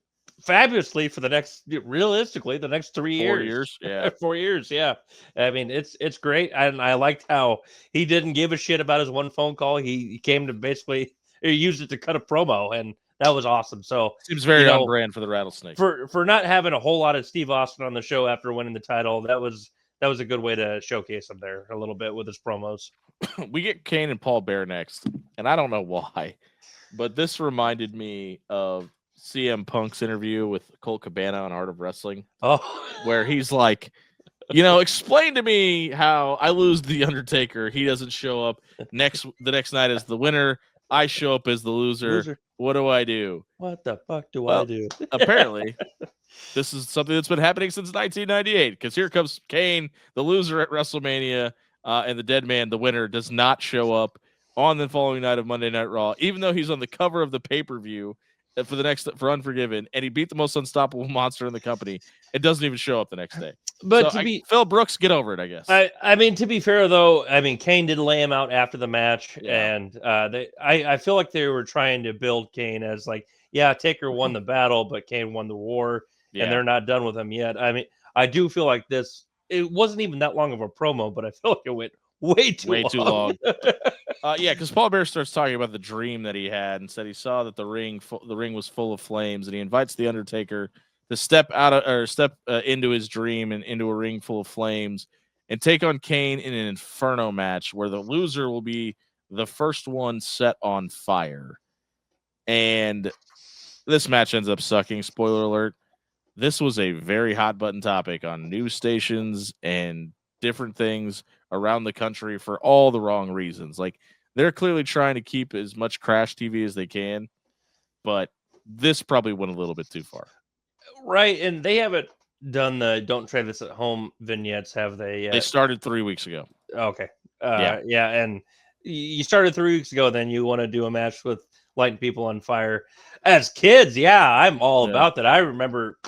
fabulously for the next 3 years. 4 years, yeah. 4 years, yeah. I mean, it's great, and I liked how he didn't give a shit about his one phone call. He came to basically used it to cut a promo, and that was awesome. So seems very on brand for the Rattlesnake. For not having a whole lot of Steve Austin on the show after winning the title, that was a good way to showcase him there a little bit with his promos. We get Kane and Paul Bear next, and I don't know why, but this reminded me of CM Punk's interview with Colt Cabana on Art of Wrestling. Where he's like, explain to me how I lose the Undertaker. He doesn't show up the next night as the winner. I show up as the loser. What do I do? What the fuck do I do? Apparently, this is something that's been happening since 1998. Because here comes Kane, the loser at WrestleMania, and the dead man, the winner, does not show up on the following night of Monday Night Raw, even though he's on the cover of the pay-per-view for Unforgiven, and he beat the most unstoppable monster in the company. It doesn't even show up the next day. But Phil Brooks, get over it, I guess. I mean, to be fair though, I mean, Kane did lay him out after the match, and I feel like they were trying to build Kane as like, yeah, Taker won the battle, but Kane won the war, and they're not done with him yet. I mean, I do feel like it wasn't even that long of a promo, but I feel like it went way too long. Because Paul Bear starts talking about the dream that he had and said he saw that the ring was full of flames, and he invites the Undertaker to step into his dream and into a ring full of flames and take on Kane in an Inferno match where the loser will be the first one set on fire. And this match ends up sucking. Spoiler alert. This was a very hot button topic on news stations and different things around the country for all the wrong reasons. Like, they're clearly trying to keep as much Crash TV as they can, but this probably went a little bit too far. Right, and they haven't done the "Don't Try This at Home" vignettes, have they? They started 3 weeks ago. Okay, Yeah, and you started 3 weeks ago. Then you want to do a match with lighting people on fire. As kids, yeah, I'm all about that. I remember,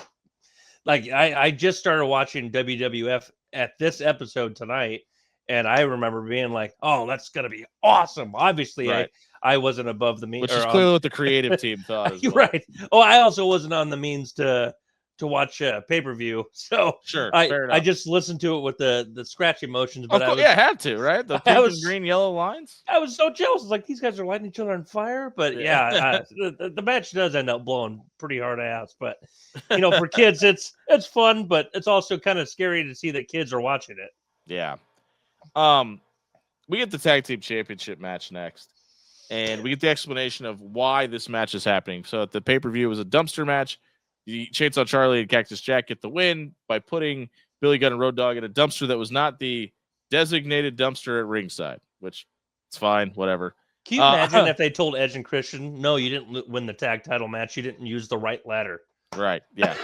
like, I just started watching WWF at this episode tonight, and I remember being like, "Oh, that's gonna be awesome." Obviously, Right. I wasn't above the means, which is clearly what the creative team thought as well. Right. Oh, I also wasn't on the means to watch pay-per-view, so Sure, fair I enough. just listened to it with the scratchy motions. But had to, right? The pink and green, yellow lines. I was so jealous. Like, these guys are lighting each other on fire. But the match does end up blowing pretty hard ass. But for kids, it's fun, but it's also kind of scary to see that kids are watching it. Yeah. We get the tag team championship match next, and we get the explanation of why this match is happening. So at the pay-per-view, it was a dumpster match. The Chainsaw Charlie and Cactus Jack get the win by putting Billy Gunn and Road Dogg in a dumpster that was not the designated dumpster at ringside, which it's fine, whatever. Can you imagine if they told Edge and Christian, no, you didn't win the tag title match, you didn't use the right ladder? Right, yeah.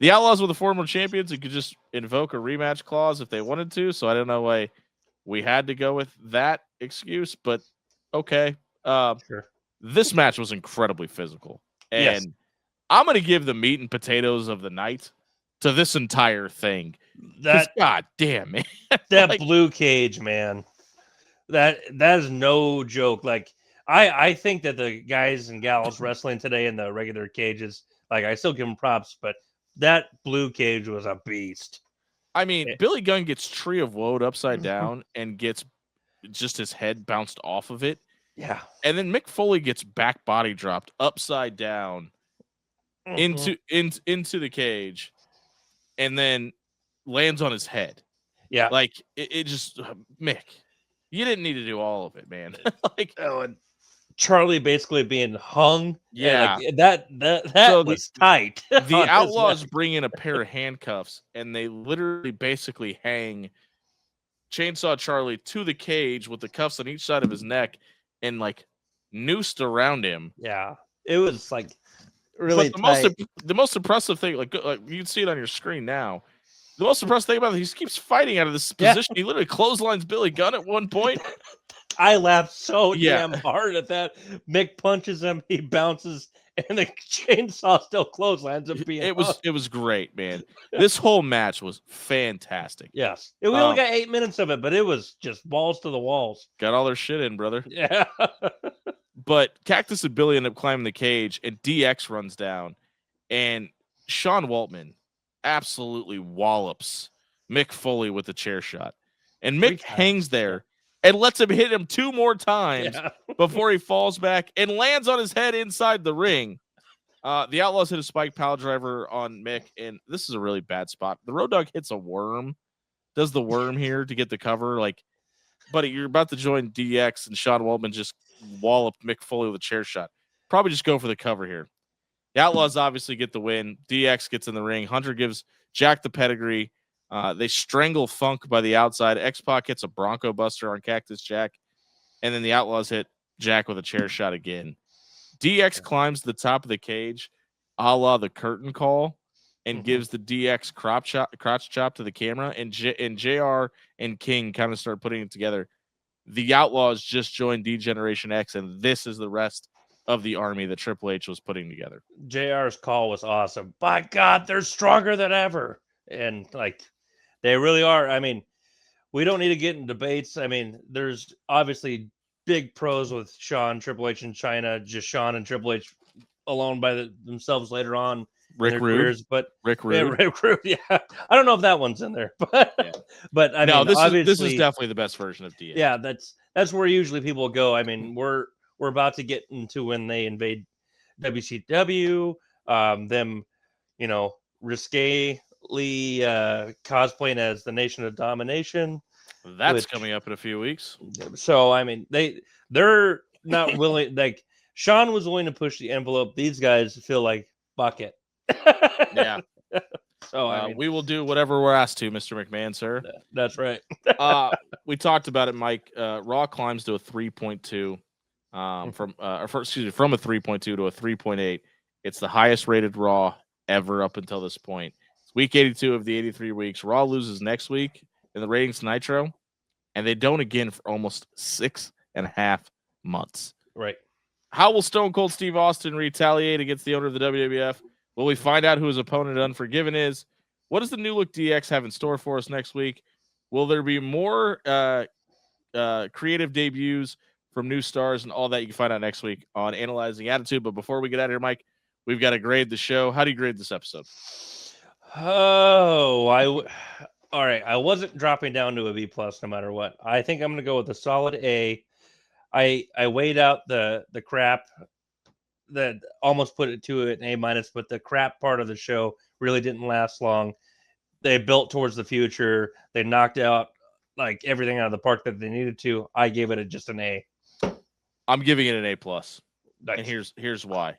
The Outlaws were the former champions and could just invoke a rematch clause if they wanted to, so I don't know why we had to go with that excuse, but okay. Sure. This match was incredibly physical. And yes. I'm going to give the meat and potatoes of the night to this entire thing. God damn, man. That blue cage, man. That is no joke. Like, I think that the guys and gals wrestling today in the regular cages, like, I still give them props, but that blue cage was a beast. I mean, Billy Gunn gets Tree of Woe upside down and gets just his head bounced off of it. Yeah. And then Mick Foley gets back body dropped upside down into the cage and then lands on his head. Yeah. Like, it just, Mick, you didn't need to do all of it, man. Like, and Charlie basically being hung. Yeah. That so was tight. The Outlaws bring in a pair of handcuffs and they literally basically hang Chainsaw Charlie to the cage with the cuffs on each side of his neck and like noosed around him. Yeah. It was like really the most impressive thing, like you can see it on your screen now. The most impressive thing about it, he just keeps fighting out of this position. He literally clotheslines Billy Gunn at one point. I laughed so damn hard at that. Mick punches him, he bounces, and the chainsaw still clotheslines him. It was great, man. This whole match was fantastic. Yes. We only got 8 minutes of it, but it was just balls to the walls. Got all their shit in, brother. Yeah. But Cactus and Billy end up climbing the cage, and DX runs down, and Sean Waltman absolutely wallops Mick Foley with the chair shot. And Mick hangs there and lets him hit him 2 more times before he falls back and lands on his head inside the ring. The Outlaws hit a spike pile driver on Mick, and this is a really bad spot. The Road Dogg hits a worm, does the worm here to get the cover. Like, buddy, you're about to join DX, and Sean Waltman just walloped Mick Foley with a chair shot. Probably just go for the cover here. The Outlaws obviously get the win. DX gets in the ring. Hunter gives Jack the pedigree. They strangle Funk by the outside. X-Pac hits a Bronco Buster on Cactus Jack. And then the Outlaws hit Jack with a chair shot again. DX climbs to the top of the cage, a la the curtain call, and gives the DX crotch chop to the camera. And JR and King kind of start putting it together. The Outlaws just joined D-Generation X, and this is the rest of the army that Triple H was putting together. JR's call was awesome. By God, they're stronger than ever. And, like, they really are. I mean, we don't need to get in debates. I mean, there's obviously big pros with Shawn, Triple H, and China, just Shawn and Triple H alone by themselves later on. Rick Rude. But Rick Rude. Yeah, Rick Rude. Yeah. I don't know if that one's in there, but I mean, this is definitely the best version of DX. Yeah, that's where usually people go. I mean, we're about to get into when they invade WCW, them, risquely cosplaying as the Nation of Domination. That's coming up in a few weeks. So, I mean, they're not willing. Like, Shawn was willing to push the envelope. These guys feel like bucket. Yeah. So, I mean, we will do whatever we're asked to, Mr. McMahon, sir. That's right. We talked about it, Mike. Raw climbs to a 3.2 from a 3.2 to a 3.8. It's the highest rated Raw ever up until this point. It's week 82 of the 83 weeks. Raw loses next week in the ratings Nitro, and they don't again for almost 6.5 months. Right. How will Stone Cold Steve Austin retaliate against the owner of the WWF? Will we find out who his opponent at Unforgiven is? What does the New Look DX have in store for us next week? Will there be more creative debuts from new stars and all that? You can find out next week on Analyzing Attitude. But before we get out of here, Mike, we've got to grade the show. How do you grade this episode? Oh, all right. I wasn't dropping down to a B plus no matter what. I think I'm going to go with a solid A. I weighed out the crap that almost put it to an A minus, but the crap part of the show really didn't last long. They built towards the future. They knocked out like everything out of the park that they needed to. I gave it just an A. I'm giving it an A plus. Nice. And here's why.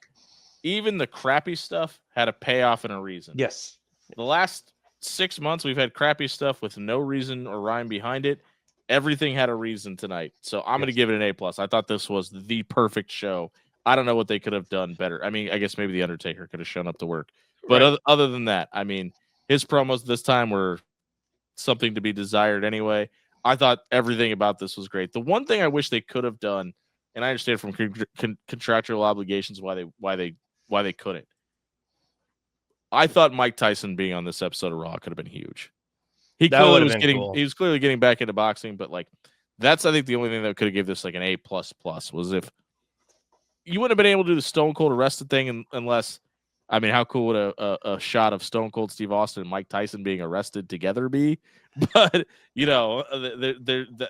Even the crappy stuff had a payoff and a reason. Yes. The last 6 months, we've had crappy stuff with no reason or rhyme behind it. Everything had a reason tonight. So I'm going to give it an A plus. I thought this was the perfect show. I don't know what they could have done better. I mean, I guess maybe the Undertaker could have shown up to work. But Right. other than that, I mean, his promos this time were something to be desired anyway. I thought everything about this was great. The one thing I wish they could have done, and I understand from contractual obligations why they couldn't. I thought Mike Tyson being on this episode of Raw could have been huge. He was clearly getting back into boxing, but like that's I think the only thing that could have given this like an A plus was if you wouldn't have been able to do the Stone Cold arrested thing unless, I mean, how cool would a shot of Stone Cold Steve Austin and Mike Tyson being arrested together be? But you know,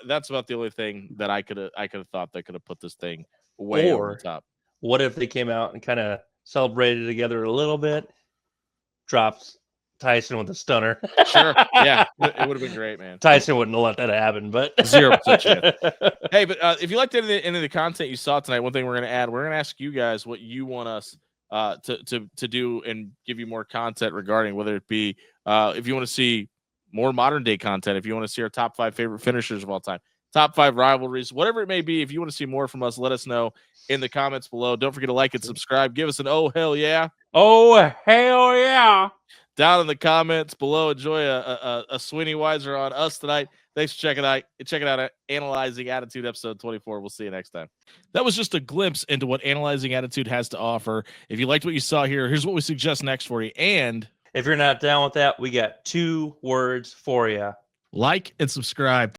that's about the only thing that I could have thought that could have put this thing way over the top. What if they came out and kind of celebrated together a little bit? Drops Tyson with a stunner. Sure. Yeah. It would have been great, man. Tyson wouldn't have let that happen, but 0% chance. Hey, but if you liked any of the content you saw tonight, one thing we're going to add, we're going to ask you guys what you want us to do and give you more content regarding, whether it be if you want to see more modern day content, if you want to see our top 5 favorite finishers of all time, top 5 rivalries, whatever it may be. If you want to see more from us, let us know in the comments below. Don't forget to like and subscribe. Give us an oh hell yeah. Oh hell yeah. Down in the comments below. Enjoy a Sweeney Weiser on us tonight. Thanks for checking out Analyzing Attitude episode 24. We'll see you next time. That was just a glimpse into what Analyzing Attitude has to offer. If you liked what you saw here, here's what we suggest next for you. And if you're not down with that, we got 2 words for you. Like and subscribe.